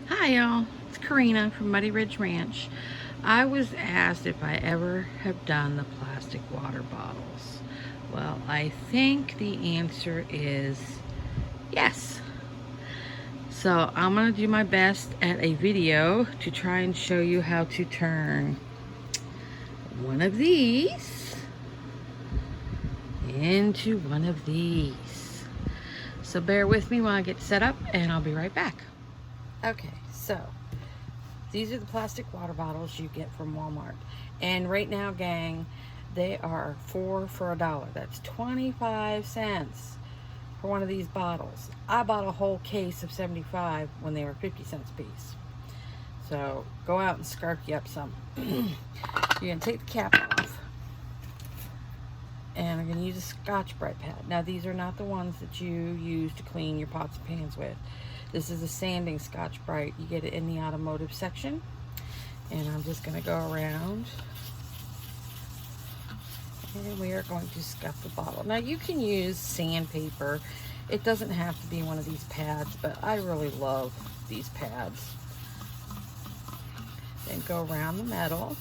Hi y'all, it's Karina from Muddy Ridge Ranch. I was asked if I ever have done the plastic water bottles. Well, I think the answer is yes. So I'm going to do my best at a video to try and show you how to turn one of these into one of these. So bear with me while I get set up and I'll be right back. Okay, so these are the plastic water bottles you get from Walmart. And right now, gang, they are 4 for $1. That's 25 cents for one of these bottles. I bought a whole case of 75 when they were 50 cents a piece. So go out and scarf you up some. You're going to take the cap off. And I'm going to use a Scotch-Brite pad. Now, these are not the ones that you use to clean your pots and pans with. This is a sanding Scotch-Brite. You get it in the automotive section. And I'm just going to go around. And we are going to scuff the bottle. Now, you can use sandpaper. It doesn't have to be one of these pads, but I really love these pads. Then go around the metal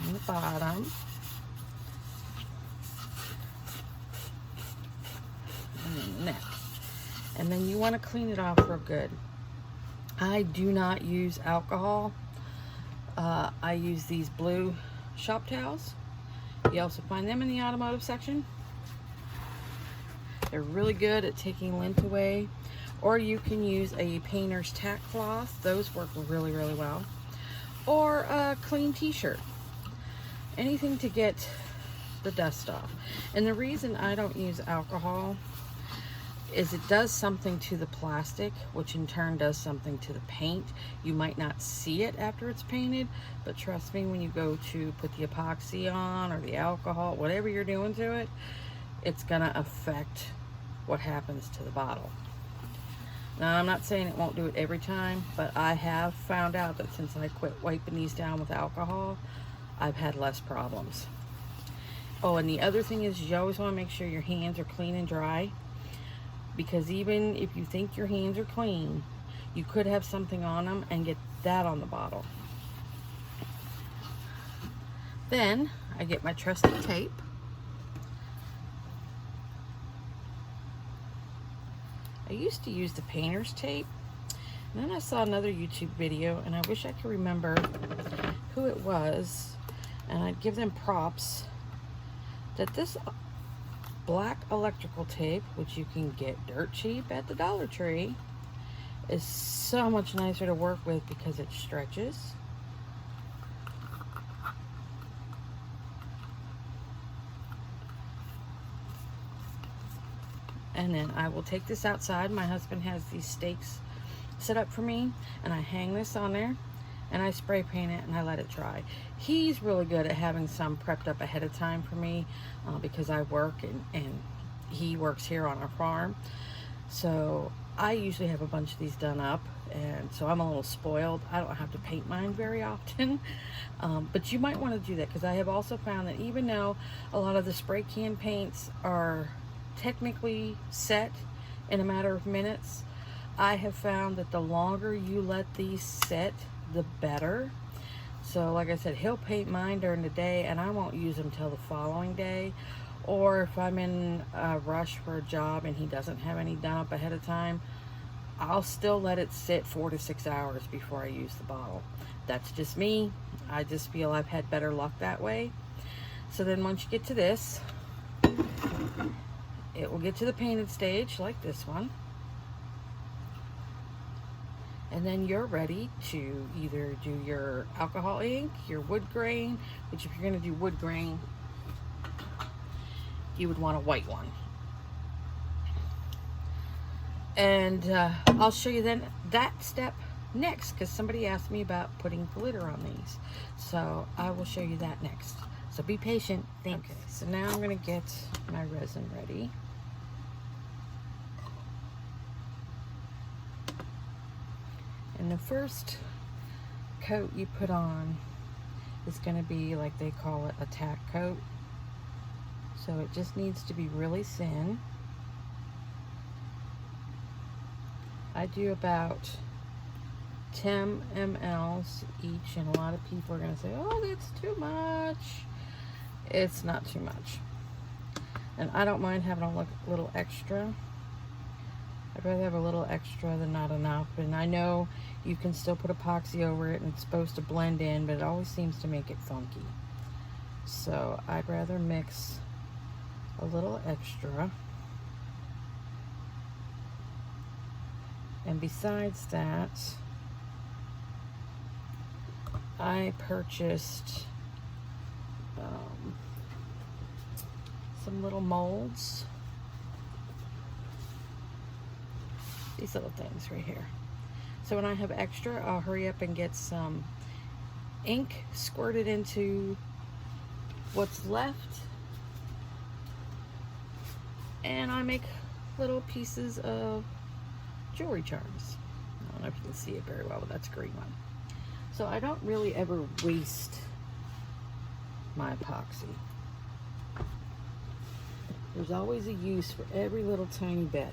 and the bottom. And neck. And then you want to clean it off real good. I do not use alcohol. I use these blue shop towels. You also find them in the automotive section. They're really good at taking lint away. Or you can use a painter's tack cloth. Those work really, really well. Or a clean t-shirt. Anything to get the dust off. And the reason I don't use alcohol is it does something to the plastic, which in turn does something to the paint. You might not see it after it's painted, but trust me, when you go to put the epoxy on or the alcohol, whatever you're doing to it, it's gonna affect what happens to the bottle. Now, I'm not saying it won't do it every time, but I have found out that since I quit wiping these down with alcohol, I've had less problems. Oh, and the other thing is you always wanna make sure your hands are clean and dry, because even if you think your hands are clean, you could have something on them and get that on the bottle. Then I get my trusty tape. I used to use the painter's tape. And then I saw another YouTube video, and I wish I could remember who it was, and I'd give them props that this black electrical tape, which you can get dirt cheap at the Dollar Tree, is so much nicer to work with because it stretches. And then I will take this outside. My husband has these stakes set up for me, and I hang this on there and I spray paint it and I let it dry. He's really good at having some prepped up ahead of time for me because I work and he works here on our farm. So I usually have a bunch of these done up, and so I'm a little spoiled. I don't have to paint mine very often, but you might want to do that, because I have also found that even though a lot of the spray can paints are technically set in a matter of minutes, I have found that the longer you let these set, the better. So like I said, he'll paint mine during the day and I won't use them till the following day. Or if I'm in a rush for a job and he doesn't have any done up ahead of time, I'll still let it sit 4 to 6 hours before I use the bottle. That's just me. I just feel I've had better luck that way. So then once you get to this, it will get to the painted stage like this one. And then you're ready to either do your alcohol ink, your wood grain, which if you're going to do wood grain, you would want a white one. And I'll show you then that step next, because somebody asked me about putting glitter on these. So I will show you that next. So be patient. Thanks. Okay, so now I'm going to get my resin ready. And the first coat you put on is going to be, like they call it, a tack coat. So it just needs to be really thin. I do about 10 mLs each, and a lot of people are going to say, oh, that's too much. It's not too much. And I don't mind having a little extra. I'd rather have a little extra than not enough. And I know you can still put epoxy over it and it's supposed to blend in, but it always seems to make it funky. So I'd rather mix a little extra. And besides that, I purchased some little molds. These little things right here. So when I have extra, I'll hurry up and get some ink squirted into what's left, and I make little pieces of jewelry charms. I don't know if you can see it very well, but that's a green one. So I don't really ever waste my epoxy. There's always a use for every little tiny bit.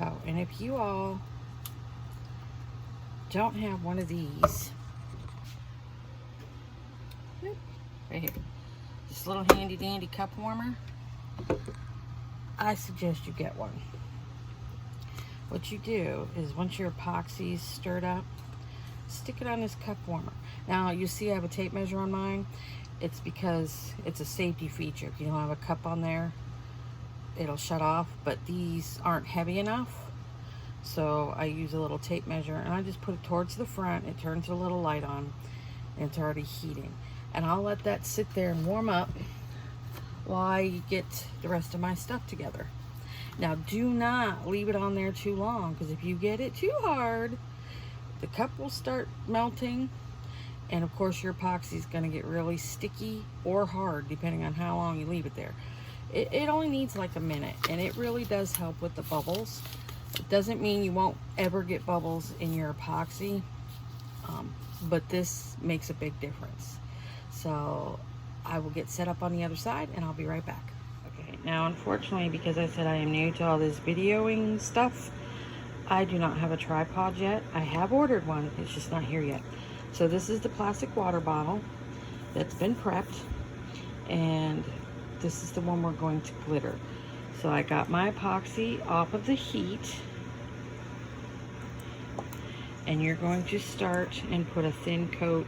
Oh, and if you all don't have one of these, right here, this little handy dandy cup warmer, I suggest you get one. What you do is once your epoxy's stirred up, stick it on this cup warmer. Now you see I have a tape measure on mine. It's because it's a safety feature. If you don't have a cup on there, it'll shut off, but these aren't heavy enough. So I use a little tape measure and I just put it towards the front. It turns a little light on and it's already heating. And I'll let that sit there and warm up while I get the rest of my stuff together. Now do not leave it on there too long, because if you get it too hard, the cup will start melting, and of course your epoxy is going to get really sticky or hard depending on how long you leave it there. It only needs like a minute, and it really does help with the bubbles. It doesn't mean you won't ever get bubbles in your epoxy, but this makes a big difference. So I will get set up on the other side and I'll be right back. Okay, now unfortunately, because I said I am new to all this videoing stuff, I do not have a tripod yet. I have ordered one, it's just not here yet. So this is the plastic water bottle that's been prepped, and this is the one we're going to glitter. So I got my epoxy off of the heat, and you're going to start and put a thin coat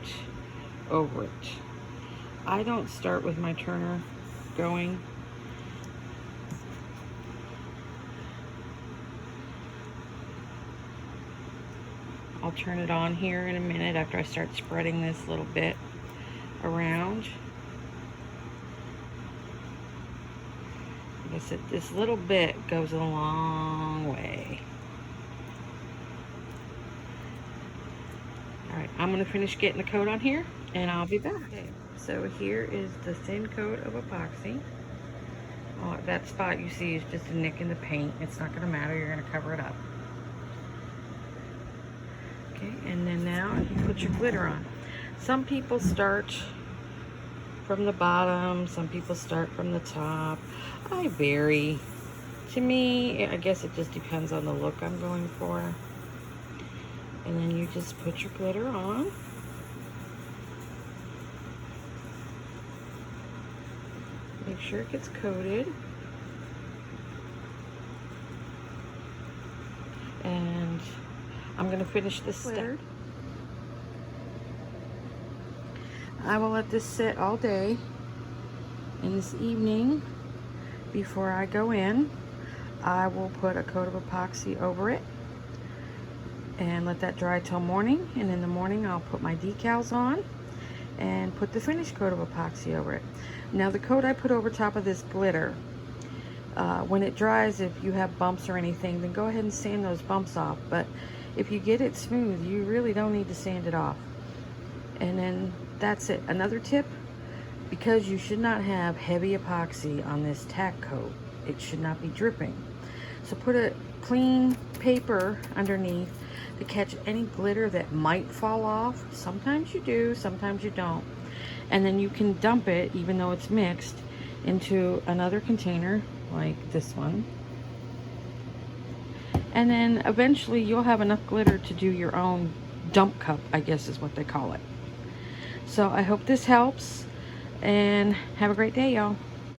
over it. I don't start with my turner going. I'll turn it on here in a minute after I start spreading this little bit around. Like I said, this little bit goes a long way. Alright, I'm going to finish getting the coat on here and I'll be back. Okay, so here is the thin coat of epoxy. Oh, that spot you see is just a nick in the paint. It's not going to matter, you're going to cover it up. Okay, and then now you put your glitter on. Some people start from the bottom, some people start from the top. I vary. To me, I guess it just depends on the look I'm going for. And then you just put your glitter on. Make sure it gets coated. And I'm going to finish this step. I will let this sit all day, and this evening before I go in I will put a coat of epoxy over it and let that dry till morning, and in the morning I'll put my decals on and put the finished coat of epoxy over it. Now the coat I put over top of this glitter, when it dries, if you have bumps or anything, then go ahead and sand those bumps off, but if you get it smooth, you really don't need to sand it off. And then that's it. Another tip, because you should not have heavy epoxy on this tack coat, it should not be dripping. So put a clean paper underneath to catch any glitter that might fall off. Sometimes you do, sometimes you don't. And then you can dump it, even though it's mixed, into another container like this one. And then eventually you'll have enough glitter to do your own dump cup, I guess is what they call it. So I hope this helps, and have a great day, y'all.